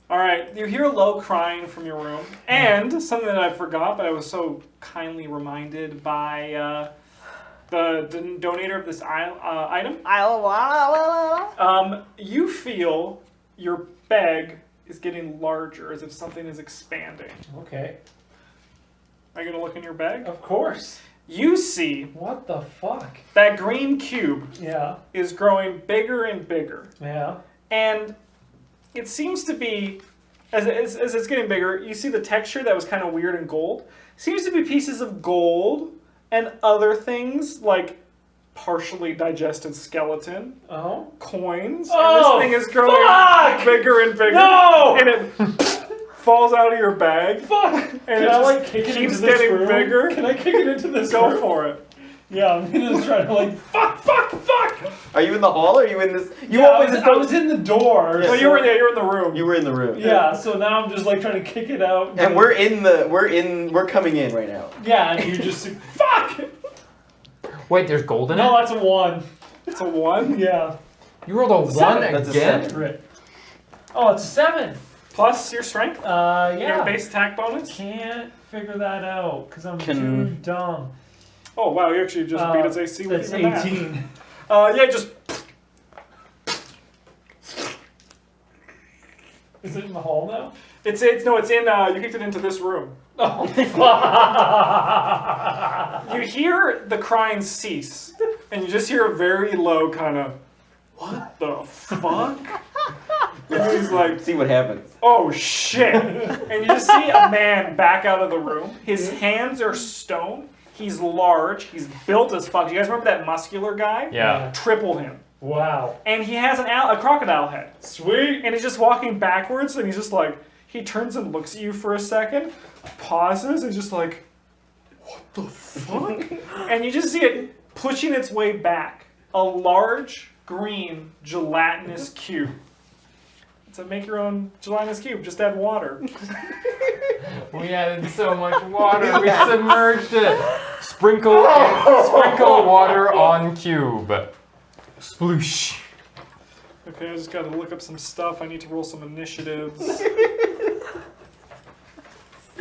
All right, you hear low crying from your room, and something that I forgot, but I was so kindly reminded by the donator of this item. You feel your bag is getting larger, as if something is expanding. Okay. Are you gonna look in your bag? Of course. You see. What the fuck? That green cube. Yeah. Is growing bigger and bigger. Yeah. And it seems to be, as it's getting bigger, you see the texture that was kind of weird and gold. Seems to be pieces of gold and other things like partially digested skeleton, coins, and this thing is growing bigger and bigger. No! And it falls out of your bag. Fuck! And it just keeps getting bigger. Can I kick it into this room? Go for it. Yeah, I'm gonna try to fuck! Are you in the hall or are you in this? I was in the door. Yeah, so you were in the room. You were in the room. Yeah, so now I'm just trying to kick it out. And we're coming in right now. Yeah, and you just fuck! Wait, there's gold in it? No, that's a 1. It's a 1? Yeah. You rolled a 1 That's again? a 7. Oh, it's a 7. Plus your strength? Yeah. Your base attack bonus? Can't figure that out, because I'm too dumb. Oh, wow, you actually just beat its AC with That's even 18. Yeah, just... Is it in the hall now? It's in, you kicked it into this room. Oh, fuck! You hear the crying cease, and you just hear a very low kind of, what the fuck? And he's like, See what happens. oh shit. And you just see a man back out of the room. His hands are stone. He's large. He's built as fuck. You guys remember that muscular guy? Yeah. Triple him. Wow. And he has a crocodile head. Sweet. And he's just walking backwards, and he's just like, he turns and looks at you for a second, pauses, and just like, what the fuck? And you just see it pushing its way back. A large, green, gelatinous cube. It's a make your own gelatinous cube, just add water. We added so much water, we submerged it. Sprinkle water on cube. Sploosh. Okay, I just gotta look up some stuff. I need to roll some initiatives.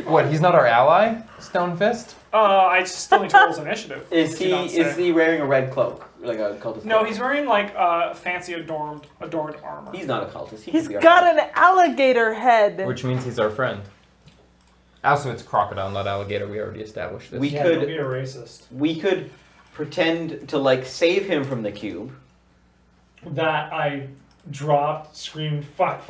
What, he's not our ally? Stonefist? I still need to roll some initiative. Is he wearing a red cloak? Like a cultist? No, cloak? he's wearing like fancy adorned armor. He's not a cultist. He's got an alligator head. Which means he's our friend. Also, it's crocodile, not alligator. We already established this. Don't be a racist. We could pretend to save him from the cube. That I dropped, screamed fuck,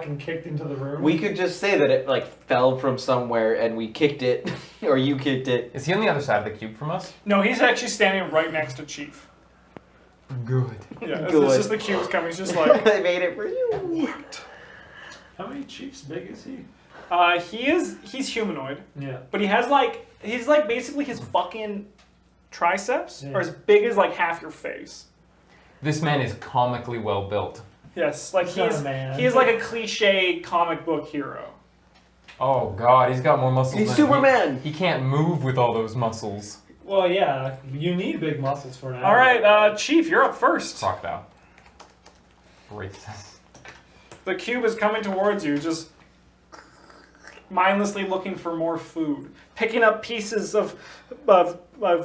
and kicked into the room. We could just say that it fell from somewhere and we kicked it, or you kicked it. Is he on the other side of the cube from us? No, he's actually standing right next to Chief. Good. Yeah, Good. it's just the cube's coming. He's just like, I made it for you. What? How many chiefs big is he? He's humanoid. Yeah. But he's basically his fucking triceps are as big as half your face. This man is comically well built. Yes, He's not a man. he is like a cliche comic book hero. Oh god, he's got more muscles He's than Superman. He can't move with all those muscles. Well, yeah, you need big muscles for an All right, Chief, you're up first. Crocodile. Racist. The cube is coming towards you, just mindlessly looking for more food, picking up pieces of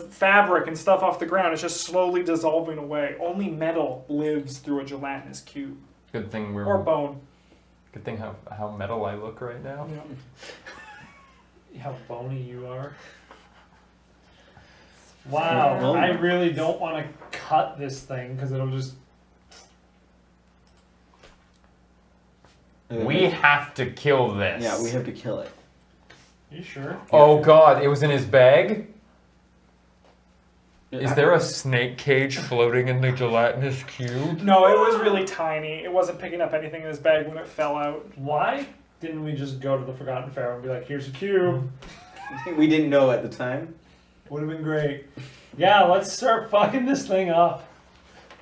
fabric and stuff off the ground. It's just slowly dissolving away. Only metal lives through a gelatinous cube. Good thing we're... Or bone. Good thing how metal I look right now. Yeah. How bony you are. Wow, I really don't want to cut this thing because it'll just... We have to kill this. Yeah, we have to kill it. You sure? Oh god, it was in his bag? Is there a snake cage floating in the gelatinous cube? No, it was really tiny. It wasn't picking up anything in his bag when it fell out. Why didn't we just go to the Forgotten Pharaoh and be like, here's a cube? We didn't know at the time. Would have been great. Yeah, let's start fucking this thing up.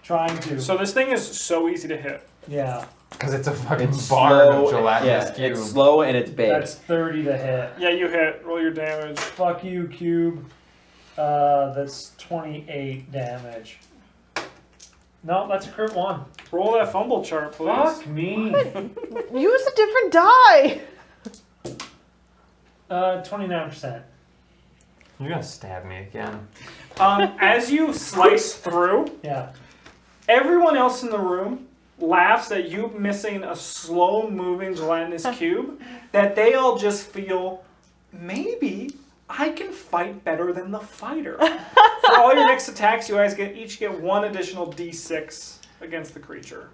Trying to. So this thing is so easy to hit. Yeah. Because it's a fucking It's bar slow. of gelatinous cube. It's slow and it's big. That's 30 to hit. Yeah, you hit. Roll your damage. Fuck you, cube. That's 28 damage. No, that's a crit 1. Roll that fumble chart, please. Fuck me. Use a different die. 29%. You're gonna stab me again. As you slice through, Yeah. everyone else in the room laughs at you missing a slow-moving gelatinous cube that they all just feel, maybe I can fight better than the fighter. For all your next attacks, you guys each get 1 additional d6 against the creature.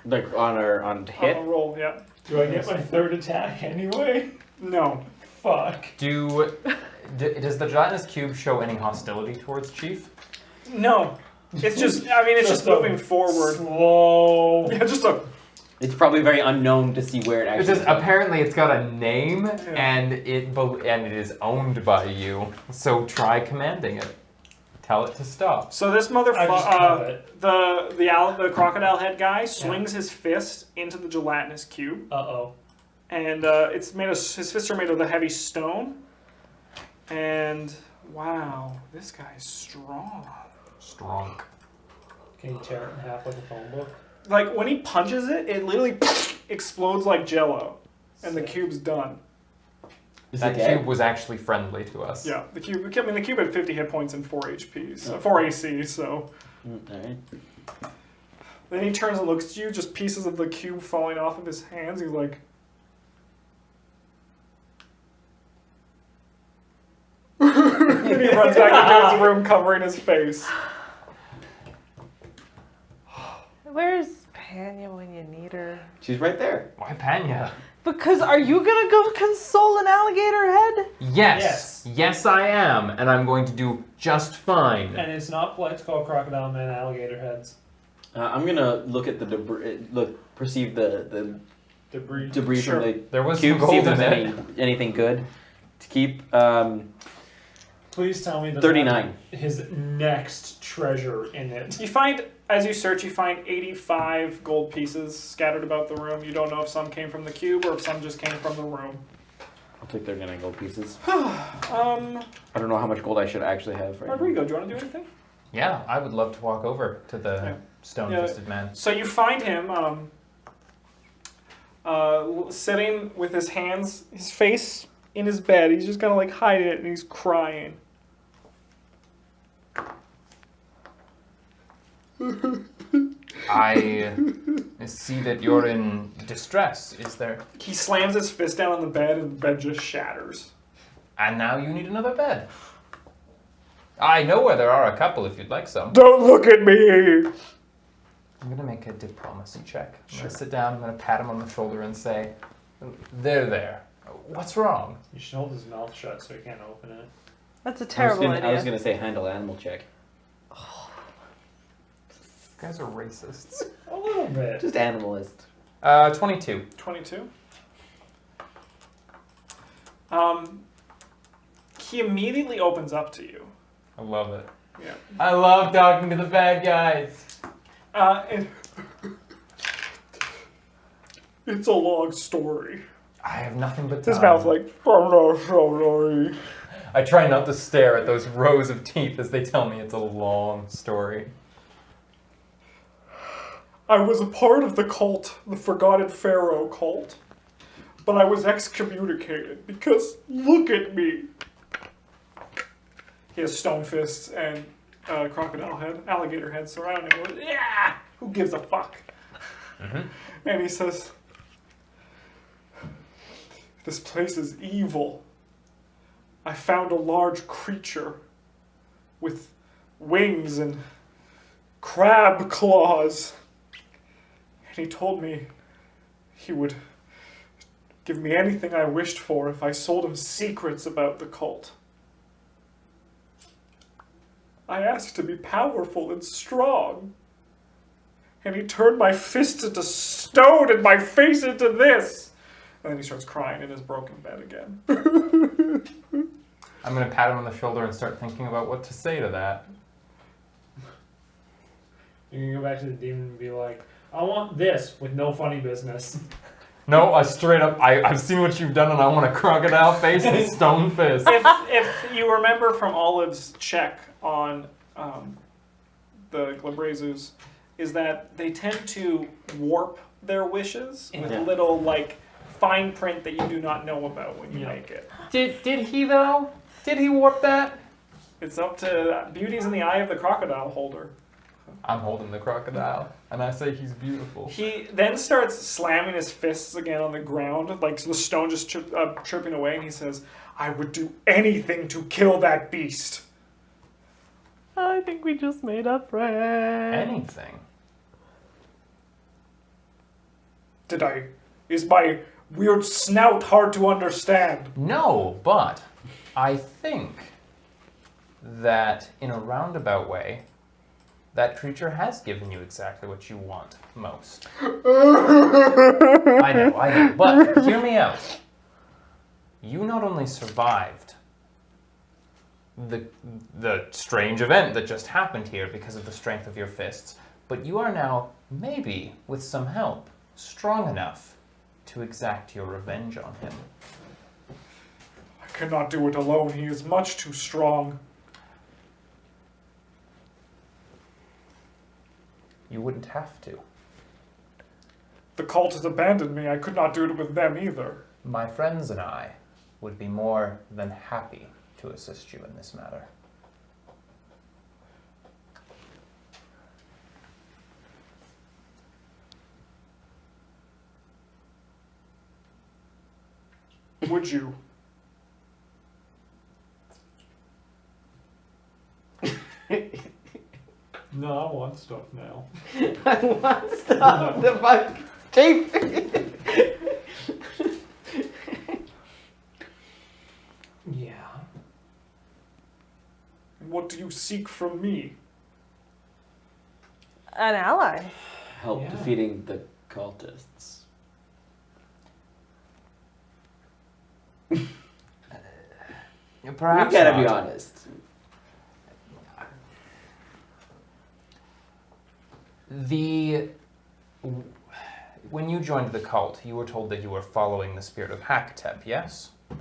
Like on hit. On a roll, yeah. Do I get my 3rd attack anyway? No. Fuck. Does the gelatinous cube show any hostility towards Chief? No. It's just, it's just moving forward. Slow. Yeah, just a... It's probably very unknown to see where it It's actually. just apparently it's got a name and it is owned by you. So try commanding it. Tell it to stop. So this I just kill motherfucker, it. the crocodile head guy swings his fist into the gelatinous cube. Uh-oh. And it's made of, his fists are made of a heavy stone. And wow, this guy's strong. Strong. Can you tear it in half like a phone book? Like when he punches it, it literally explodes like Jello, and the cube's done. Is That it dead? cube was actually friendly to us. Yeah, the cube had 50 hit points and 4 HP, so 4 AC. So Alright. then he turns and looks at you, just pieces of the cube falling off of his hands. He's like. And he runs back into his room covering his face. Where's Panya when you need her? She's right there. Why Panya? Because are you gonna go console an alligator head? Yes. Yes, I am. And I'm going to do just fine. And it's not polite to call crocodile men alligator heads. I'm gonna look at the debris. Perceive the Debris. debris Sure. from the There was cube. some See if gold in there's it. anything good to keep. Please tell me that 39. his next treasure in it. You find, as you search, you find 85 gold pieces scattered about the room. You don't know if some came from the cube or if some just came from the room. I'll take 39 gold pieces. Um, I don't know how much gold I should actually have right Rodrigo, do you want to do anything? Yeah, I would love to walk over to the Yeah. stone-fisted man. So you find him sitting with his hands, his face in his bed. He's just kind of like hiding it and he's crying. I see that you're in distress. Is there? He slams his fist down on the bed and the bed just shatters. And now you need another bed. I know where there are a couple if you'd like some. Don't look at me! I'm gonna make a diplomacy check. I'm gonna sit down, I'm gonna pat him on the shoulder and say, there. What's wrong? You should hold his mouth shut so he can't open it. That's a terrible idea. I was gonna say handle animal check. You guys are racists. A little bit. Just animalist. 22. 22. He immediately opens up to you. I love it. Yeah. I love talking to the bad guys. It's a long story. I have nothing but time. His mouth like, I'm not so sorry. I try not to stare at those rows of teeth as they tell me it's a long story. I was a part of the cult, the Forgotten Pharaoh cult. But I was excommunicated because look at me. He has stone fists and crocodile head, alligator head, so I don't know. Yeah! Who gives a fuck? Mm-hmm. And he says, this place is evil. I found a large creature with wings and crab claws. And he told me he would give me anything I wished for if I sold him secrets about the cult. I asked to be powerful and strong. And he turned my fist into stone and my face into this. And then he starts crying in his broken bed again. I'm gonna pat him on the shoulder and start thinking about what to say to that. You can go back to the demon and be like, I want this with no funny business. No, I straight up, I've seen what you've done and I want a crocodile face and stone fist. If you remember from Olive's check on the Glabrezus, is that they tend to warp their wishes with Yeah. little like fine print that you do not know about when you Yeah. make it. Did he though? Did he warp that? It's up to beauty's in the eye of the crocodile holder. I'm holding the crocodile, and I say he's beautiful. He then starts slamming his fists again on the ground, like the stone just chirping away, and he says, "I would do anything to kill that beast." I think we just made a friend. Anything. Did I? Is my weird snout hard to understand? No, but I think that in a roundabout way, that creature has given you exactly what you want most. I know, but hear me out. You not only survived the strange event that just happened here because of the strength of your fists, but you are now, maybe with some help, strong enough to exact your revenge on him. I cannot do it alone. He is much too strong. You wouldn't have to. The cult has abandoned me. I could not do it with them either. My friends and I would be more than happy to assist you in this matter. Would you? No, I want stuff now. I want stuff. The fuck, Chief. Yeah. What do you seek from me? An ally. Help Yeah. defeating the cultists. Perhaps we gotta not. be honest. When you joined the cult, you were told that you were following the spirit of Haktep, yes? I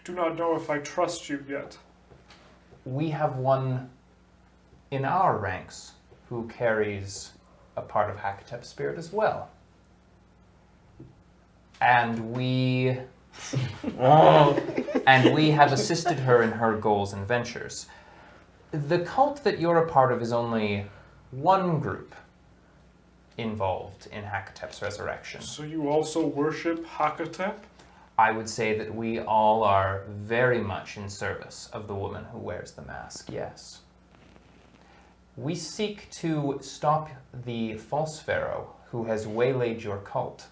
do not know if I trust you yet. We have one in our ranks who carries a part of Haktep's spirit as well. And we have assisted her in her goals and ventures. The cult that you're a part of is only one group involved in Haktep's resurrection. So you also worship Hakatep? I would say that we all are very much in service of the woman who wears the mask, yes. We seek to stop the false pharaoh who has waylaid your cult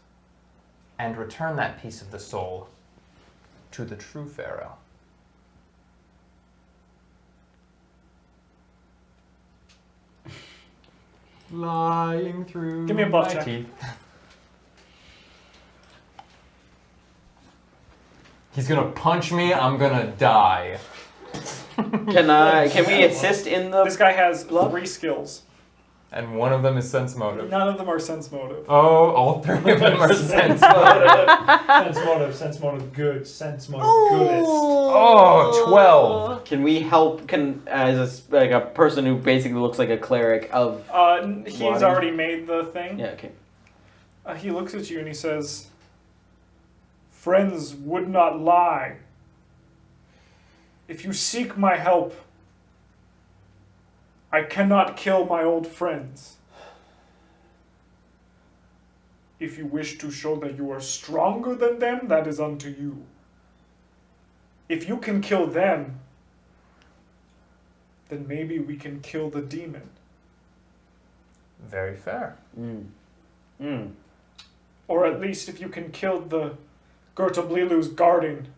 and return that piece of the soul to the true pharaoh. Lying through Give me a bluff my check. teeth. He's gonna punch me, I'm gonna die. Can we assist in the? This guy has 3 skills. And one of them is sense motive. None of them are sense motive. Oh, all 3 of them are sense motive. Sense motive, good. Sense motive, goodest. Oh, 12. Can we help? As a person who basically looks like a cleric of? He's Water. already made the thing. Yeah. Okay. He looks at you and he says, "Friends would not lie. If you seek my help, I cannot kill my old friends. If you wish to show that you are stronger than them, that is unto you. If you can kill them, then maybe we can kill the demon. Very fair. Or at least if you can kill the Gertablilu's guarding.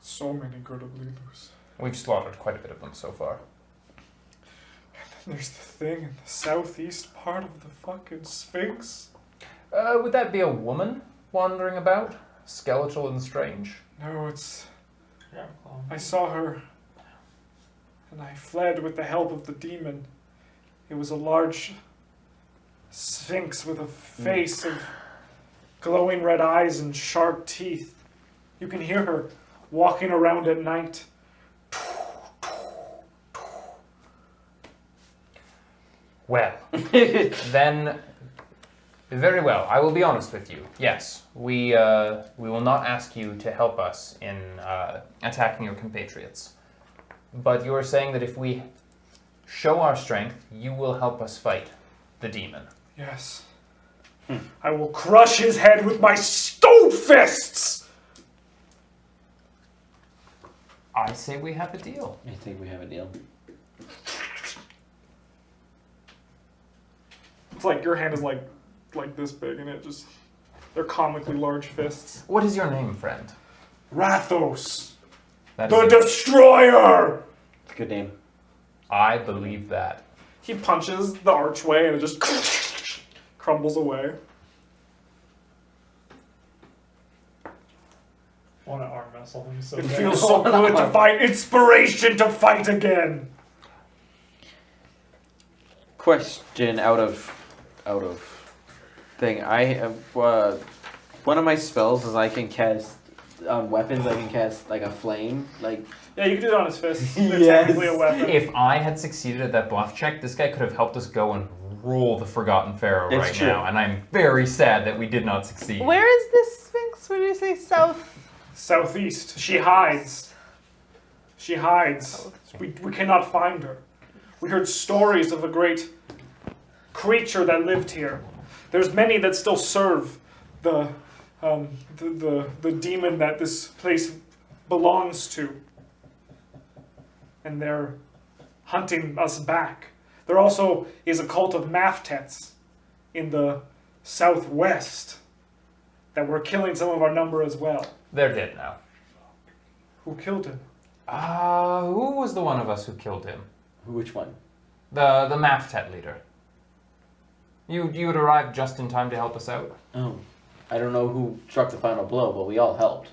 So many Gertablilus. We've slaughtered quite a bit of them so far. And there's the thing in the southeast part of the fucking Sphinx. Would that be a woman wandering about? Skeletal and strange? No, it's... Yeah, I saw her, and I fled with the help of the demon. It was a large sphinx with a face of glowing red eyes and sharp teeth. You can hear her walking around at night. Well, then, very well. I will be honest with you. Yes, we will not ask you to help us in attacking your compatriots. But you are saying that if we show our strength, you will help us fight the demon. Yes. I will crush his head with my stone fists! I say we have a deal. I think we have a deal. It's like your hand is like this big, and it just... They're comically large fists. What is your name, friend? Rathos! That The is Destroyer! It's a good name. I believe that. He punches the archway, and it just crumbles away. I want to arm wrestle him so It bad. feels so good to find inspiration to fight again! Question out of thing. I have one of my spells is I can cast on weapons. I can cast like a flame. Like Yeah, you can do it on his fists. They're Yes. technically a weapon. If I had succeeded at that bluff check, this guy could have helped us go and rule the Forgotten Pharaoh It's right true. now, and I'm very sad that we did not succeed. Where is this Sphinx? Where do you say south? Southeast. She hides. She hides. We cannot find her. We heard stories of a great creature that lived here. There's many that still serve the demon that this place belongs to. And they're hunting us back. There also is a cult of Maftets in the southwest that were killing some of our number as well. They're dead now. Who killed him? Who was the one of us who killed him? which one? The Maftet leader. You had arrived just in time to help us out. Oh, I don't know who struck the final blow, but we all helped.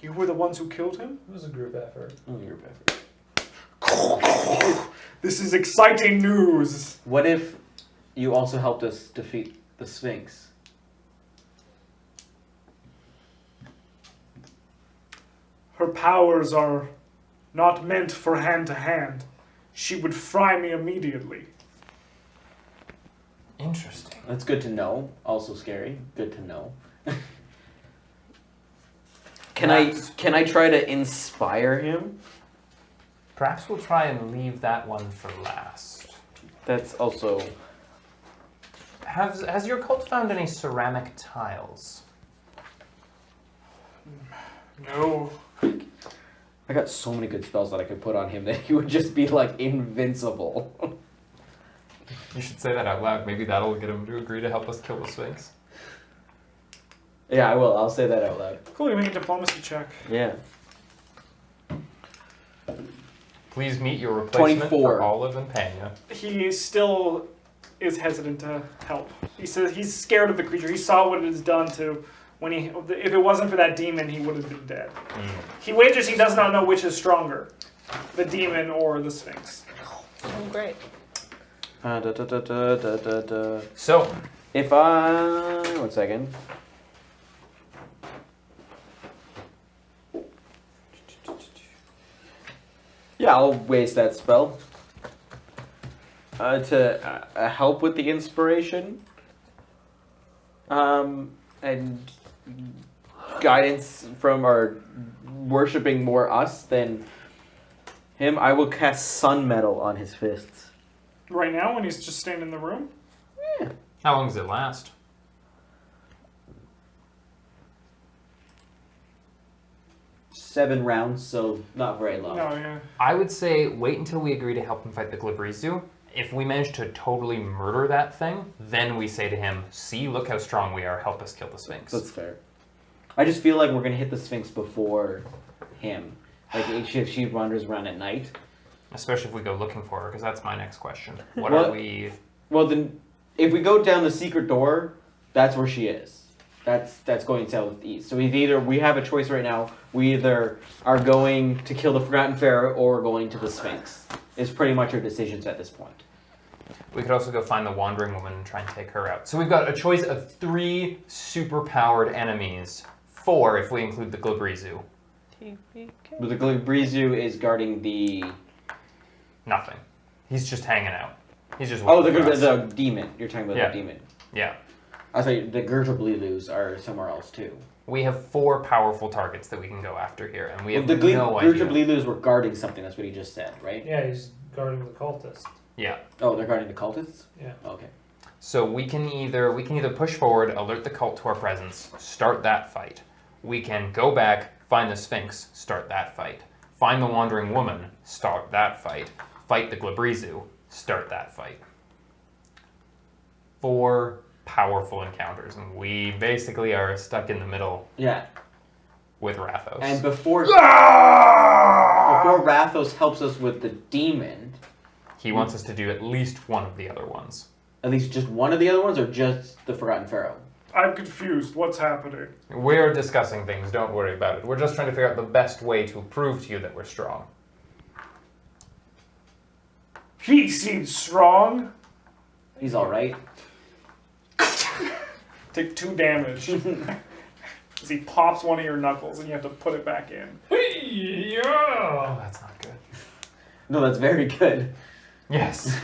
You were the ones who killed him? It was a group effort. Oh, you're perfect. This is exciting news. What if you also helped us defeat the Sphinx? Her powers are not meant for hand to hand. She would fry me immediately. Interesting. That's good to know. Also scary. Good to know. Can I try to inspire him? Perhaps we'll try and leave that one for last. That's also... Has your cult found any ceramic tiles? No. I got so many good spells that I could put on him that he would just be like invincible. You should say that out loud. Maybe that'll get him to agree to help us kill the Sphinx. Yeah, I will. I'll say that out loud. Cool, you make a diplomacy check. Yeah. Please meet your replacement 24. for Olive and Pena. He still is hesitant to help. He says he's scared of the creature. He saw what it has done to when he. If it wasn't for that demon, he would have been dead. He wagers he does not know which is stronger, the demon or the Sphinx. Oh, great. So, If I... 1 second. Yeah, I'll waste that spell. To help with the inspiration. And guidance from our worshipping more us than him, I will cast Sun Metal on his fists. Right now, when he's just standing in the room? how long does it last? Seven rounds, so not very long. No, yeah. I would say wait until we agree to help him fight the Glibrizu. If we manage to totally murder that thing, then we say to him, see, look how strong we are, help us kill the Sphinx. That's fair. I just feel like we're gonna hit the Sphinx before him. Like if she wanders around at night. Especially if we go looking for her, because that's my next question. What Well- are we... Well, then, if we go down the secret door, that's where she is. That's going southeast. So we have a choice right now. We either are going to kill the Forgotten Pharaoh or going to the Sphinx. It's pretty much our decisions at this point. We could also go find the Wandering Woman and try and take her out. So we've got a choice of 3 super-powered enemies. 4 if we include the Glibrizu. TPK. But the Glibrizu is guarding the... Nothing. He's just hanging out. He's just Oh, waiting for us. the demon. You're talking about Yeah. the demon. Yeah. I thought the Gertablilus are somewhere else too. We have 4 powerful targets that we can go after here, and we have the no idea. Gertablilus were guarding something. That's what he just said, right? Yeah, he's guarding the cultist. Yeah. Oh, they're guarding the cultists. Yeah. Okay. So we can either push forward, alert the cult to our presence, start that fight. We can go back, find the Sphinx, start that fight. Find the Wandering Woman, start that fight. Fight the Glabrizu, start that fight. 4 powerful encounters, and we basically are stuck in the middle Yeah. with Rathos. And before Ah! Rathos helps us with the demon, He wants us to do at least one of the other ones. at least just one of the other ones, or just the Forgotten Pharaoh. I'm confused. What's happening? We're discussing things, don't worry about it. We're just trying to figure out the best way to prove to you that we're strong. He seems strong. He's all right. Take 2 damage. As he pops one of your knuckles and you have to put it back in. Yeah. Oh, that's not good. No, that's very good. Yes.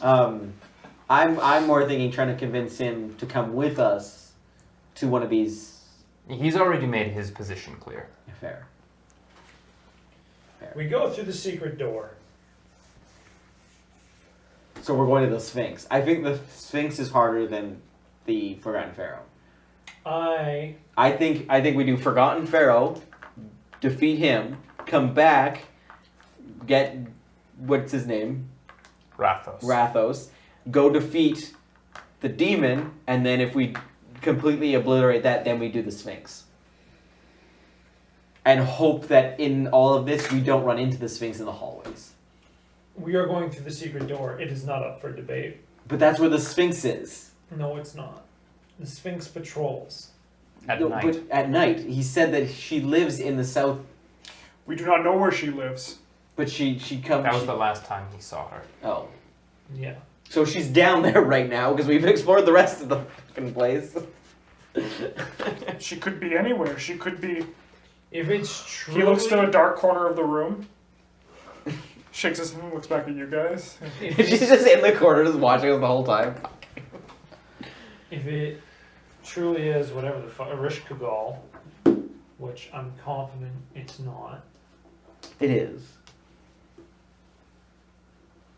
I'm more thinking trying to convince him to come with us to one of these. He's already made his position clear. Fair. We go through the secret door. So we're going to the Sphinx. I think the Sphinx is harder than the Forgotten Pharaoh. I think we do Forgotten Pharaoh, defeat him, come back, get what's his name? Rathos. Go defeat the demon, and then if we completely obliterate that, then we do the Sphinx. And hope that in all of this we don't run into the Sphinx in the hallways. We are going through the secret door. It is not up for debate. But that's where the Sphinx is. No, it's not. The Sphinx patrols. At No, night. But at night. He said that she lives in the south, We do not know where she lives. but she comes. That was the last time he saw her. Oh. Yeah. So she's down there right now because we've explored the rest of the fucking place. She could be anywhere. She could be... If it's true. He looks to a dark corner of the room. Shakes his head and looks back at you guys. She's just in the corner just watching us the whole time. If it truly is whatever the fuck, Rishkagal, which I'm confident it's not. It is.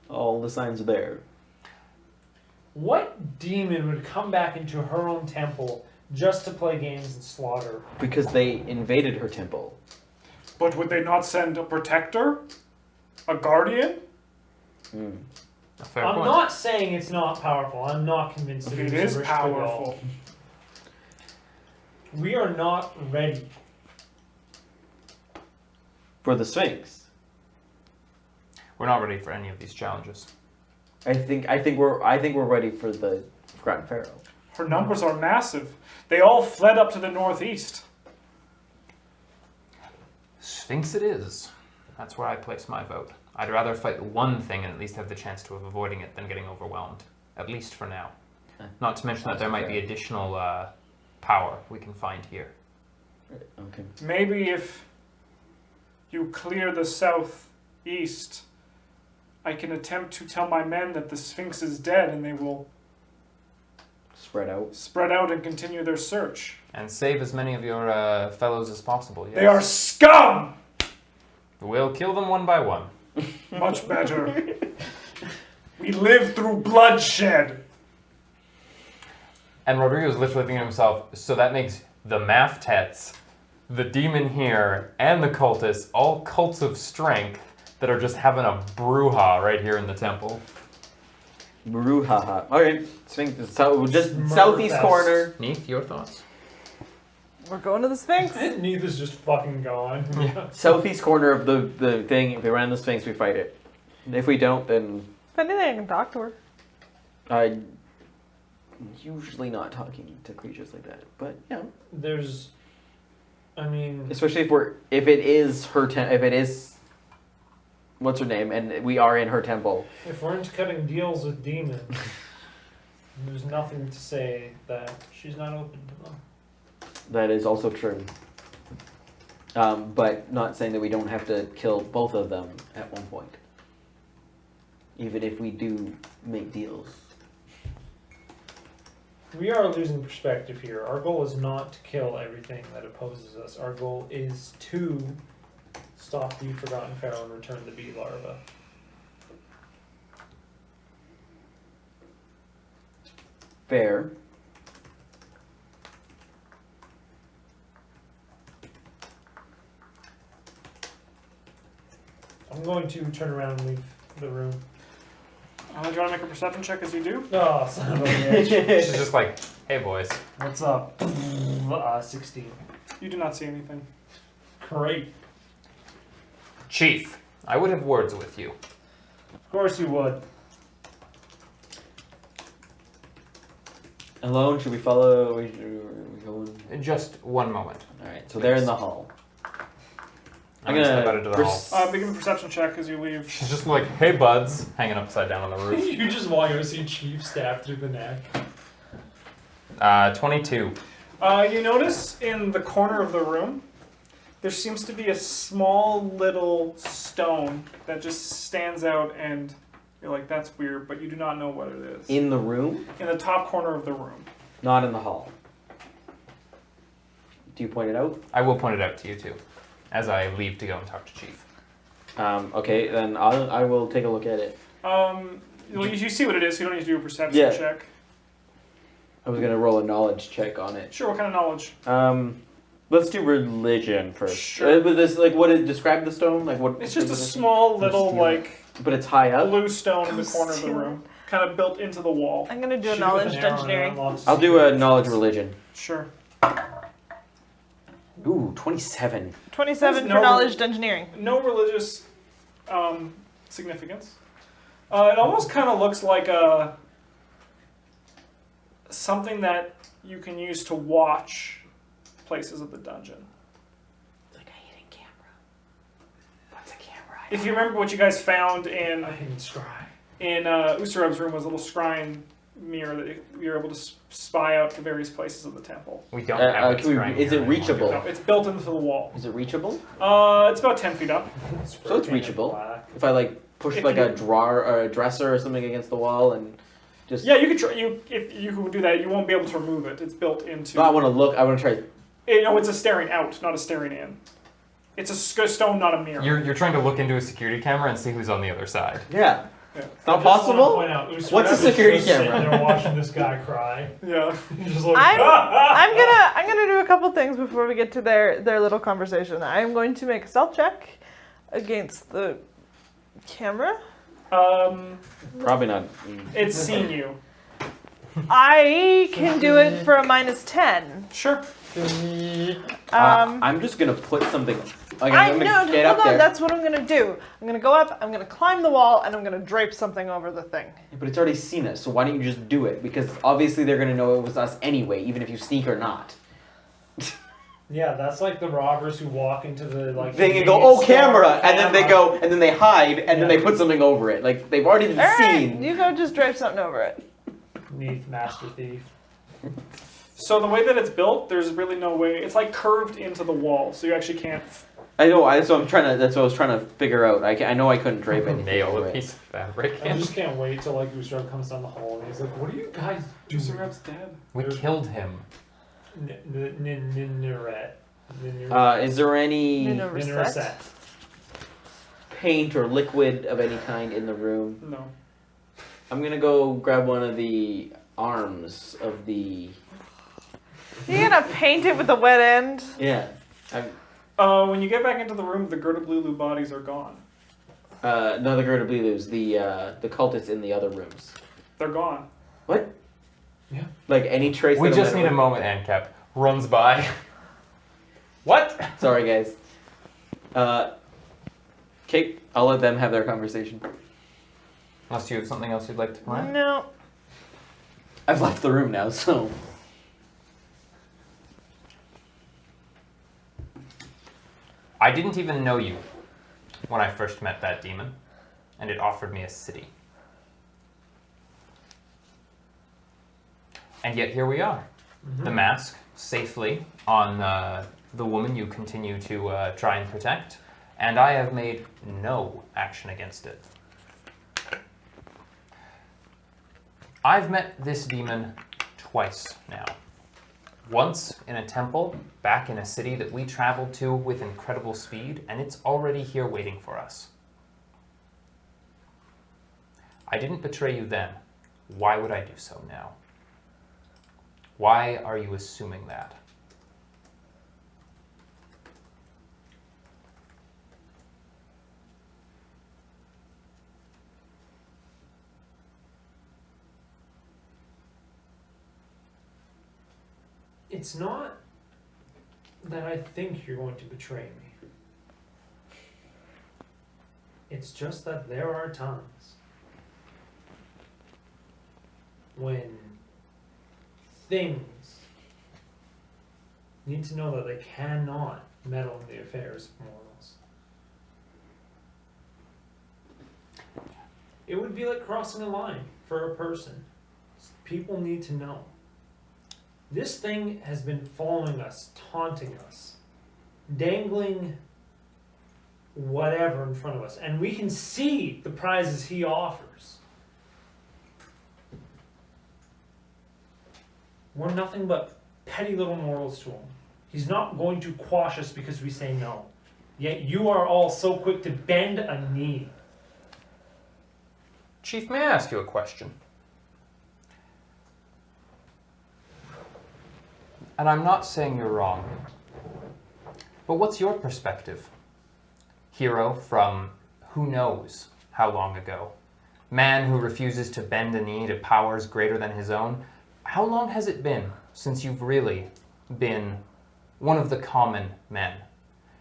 All the signs are there. What demon would come back into her own temple just to play games and slaughter? Because they invaded her temple. But would they not send a protector? A guardian? A fair I'm point. not saying it's not powerful. I'm not convinced It it is Rishkagal. powerful. We are not ready. For the Sphinx. We're not ready for any of these challenges. I think we're ready for the Forgotten Pharaoh. Her numbers are massive. They all fled up to the northeast. Sphinx it is. That's where I place my vote. I'd rather fight one thing and at least have the chance of avoiding it than getting overwhelmed. At least for now. Not to mention that there might be additional power we can find here. Okay. Maybe if you clear the southeast, I can attempt to tell my men that the Sphinx is dead and they will Spread out. spread out and continue their search. And save as many of your fellows as possible, yes. They are scum! We'll kill them one by one. Much better. We live through bloodshed. And Rodrigo's literally thinking to himself, so that makes the Maftets, the demon here, and the cultists all cults of strength that are just having a brouhaha right here in the temple. Brouhaha. Okay. Sphinx. So just Smurfest. southeast corner. Neith, your thoughts? We're going to the Sphinx. And Neither's just fucking gone. Southeast corner of the thing. If we run the Sphinx, we fight it. If we don't, then If anything, I can talk to her. I usually not talking to creatures like that. But yeah, There's, I mean, especially if it is her if it is what's her name, and we are in her temple. if we're into cutting deals with demons, there's nothing to say that she's not open to them. That is also true. But not saying that we don't have to kill both of them at one point. even if we do make deals. We are losing perspective here. Our goal is not to kill everything that opposes us. Our goal is to stop the Forgotten Pharaoh and return the bee larva. Fair. I'm going to turn around and leave the room. Do you want to make a perception check as you do? Oh, son of a bitch. She's just like, hey boys. What's up? 16. You do not see anything. Great. Chief, I would have words with you. Of course you would. Alone? Should we follow? Are we going? In just one moment. Alright, so they're in the hall. I'm gonna step out into the hall. Begin a perception check as you leave. She's just like, hey buds, hanging upside down on the roof. You just walk over, see Chief stabbed through the neck. 22. You notice in the corner of the room, there seems to be a small little stone that just stands out, and you're like, that's weird, but you do not know what it is. In the room? In the top corner of the room. Not in the hall. Do you point it out? I will point it out to you too, as I leave to go and talk to Chief. Okay, then I will take a look at it. Well, you see what it is, so you don't need to do a perception check. I was gonna roll a knowledge check on it. Sure, what kind of knowledge? Let's do religion first. Sure. But this, like, what it describe the stone? Like, what? It's just a small little, like, But it's high up. blue stone in the corner of the room, kind of built into the wall. I'm gonna do a Shoot knowledge with an arrow and engineering. unlock I'll do a knowledge religion. Sure. Ooh, 27. 27 There's for no- knowledge engineering. No religious significance. It almost kind of looks like something that you can use to watch places of the dungeon. It's like a hidden camera. What's a camera? If you remember what you guys found in a hidden scry. Usurab's room was a little scrying mirror that you were able to spy out the various places of the temple. We don't have it scrying is here it anymore. reachable? No, it's built into the wall. Is it reachable? It's about 10 feet up. So it's reachable. If I like push like a drawer or a dresser or something against the wall and just. Yeah, you could try. If you could do that, you won't be able to remove it. It's built into. No, I want to look. I want to try. No, it's a staring out, not a staring in. It's a stone, not a mirror. You're trying to look into a security camera and see who's on the other side. Yeah. Yeah. It's not possible. What's a security camera? They're watching this guy cry. Yeah. He's just like, I'm gonna do a couple things before we get to their little conversation. I'm going to make a stealth check against the camera. Probably not. It's seen you. I can do it for a -10. Sure. I'm just gonna put something. Like, I I'm know. gonna get Hold up on. there. That's what I'm gonna do. I'm gonna go up. I'm gonna climb the wall, and I'm gonna drape something over the thing. Yeah, but it's already seen us, so why don't you just do it? Because obviously they're gonna know it was us anyway, even if you sneak or not. yeah, that's like the robbers who walk into the like. They can go, convenience oh, store, camera, and then they go, and then they hide, and then they put something over it. Like they've already been All right, seen. you go just drape something over it. Neath Master Thief. So the way that it's built, there's really no way. It's like curved into the wall, so you actually can't. I know. That's what I was trying to figure out. I know I couldn't drape anything Nail over a it. piece of fabric I in. just can't wait till like Usurab comes down the hall and he's like, "What are you guys doing?" Usurab's dead. We killed him. Nineret. Is there any Nineret. paint or liquid of any kind in the room? No. I'm gonna go grab one of the arms of the. You're gonna paint it with a wet end. Yeah. When you get back into the room, the Gerda-Blulu bodies are gone. No, the Gerda Blulus, the cultists in the other rooms. They're gone. What? Yeah. Like any trace. We that just went need a over- moment, Ancap. Runs by. What? Sorry, guys. Kate, I'll let them have their conversation. Unless you have something else you'd like to plan. No. I've left the room now, so. I didn't even know you when I first met that demon, and it offered me a city. And yet here we are. The mask safely on the woman you continue to try and protect, and I have made no action against it. I've met this demon twice now. Once in a temple, back in a city that we traveled to with incredible speed, and it's already here waiting for us. I didn't betray you then. Why would I do so now? Why are you assuming that? It's not that I think you're going to betray me. It's just that there are times when things need to know that they cannot meddle in the affairs of mortals. It would be like crossing a line for a person. People need to know. This thing has been following us, taunting us, dangling whatever in front of us, and we can see the prizes he offers. We're nothing but petty little mortals to him. He's not going to quash us because we say no. Yet you are all so quick to bend a knee. Chief, may I ask you a question? And I'm not saying you're wrong, but what's your perspective? Hero from who knows how long ago? Man who refuses to bend a knee to powers greater than his own? How long has it been since you've really been one of the common men?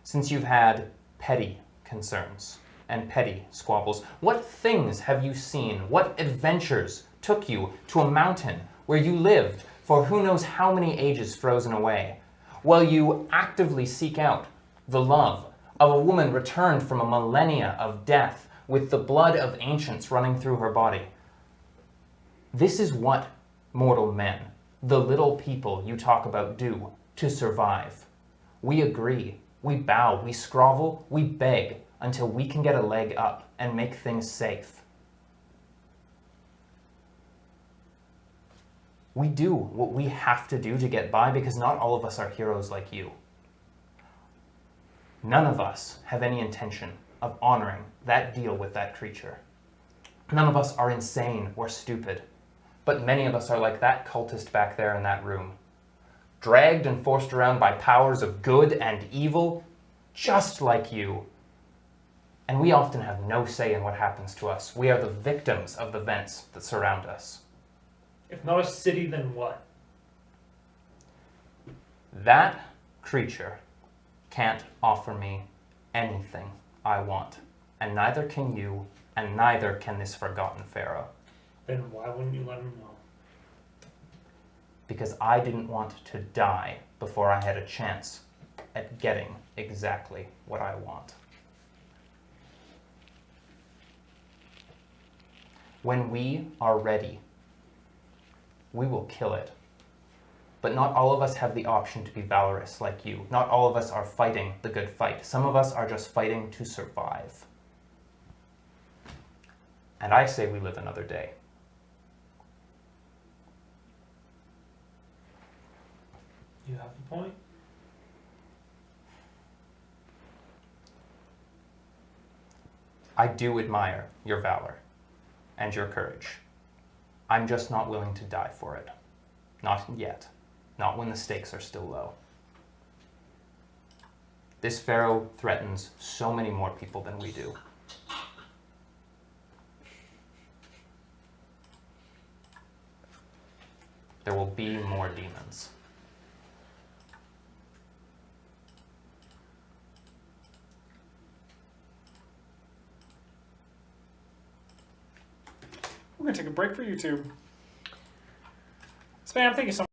Since you've had petty concerns and petty squabbles? What things have you seen? What adventures took you to a mountain where you lived for who knows how many ages frozen away, while you actively seek out the love of a woman returned from a millennia of death with the blood of ancients running through her body? This is what mortal men, the little people you talk about, do to survive. We agree, we bow, we grovel, we beg until we can get a leg up and make things safe. We do what we have to do to get by because not all of us are heroes like you. None of us have any intention of honoring that deal with that creature. None of us are insane or stupid, but many of us are like that cultist back there in that room, dragged and forced around by powers of good and evil, just like you. And we often have no say in what happens to us. We are the victims of the events that surround us. If not a city, then what? That creature can't offer me anything I want, and neither can you, and neither can this forgotten pharaoh. Then why wouldn't you let him know? Because I didn't want to die before I had a chance at getting exactly what I want. When we are ready, we will kill it. But not all of us have the option to be valorous like you. Not all of us are fighting the good fight. Some of us are just fighting to survive. And I say we live another day. You have a point. I do admire your valor and your courage. I'm just not willing to die for it. Not yet. Not when the stakes are still low. This pharaoh threatens so many more people than we do. There will be more demons. We're going to take a break for YouTube. Spam, thank you so much.